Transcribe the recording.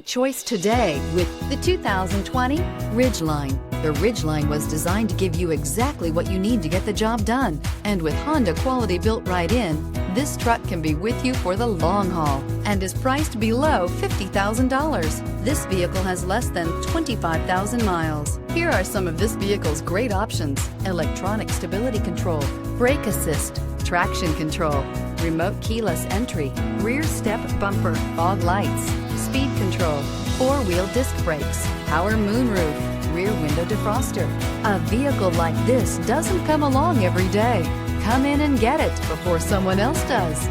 choice today with the 2020 Ridgeline. The Ridgeline was designed to give you exactly what you need to get the job done. And with Honda quality built right in, this truck can be with you for the long haul and is priced below $50,000. This vehicle has less than 25,000 miles. Here are some of this vehicle's great options: electronic stability control, brake assist, traction control, remote keyless entry, rear step bumper, fog lights, speed control, four-wheel disc brakes, power moonroof, rear window defroster. A vehicle like this doesn't come along every day. Come in and get it before someone else does.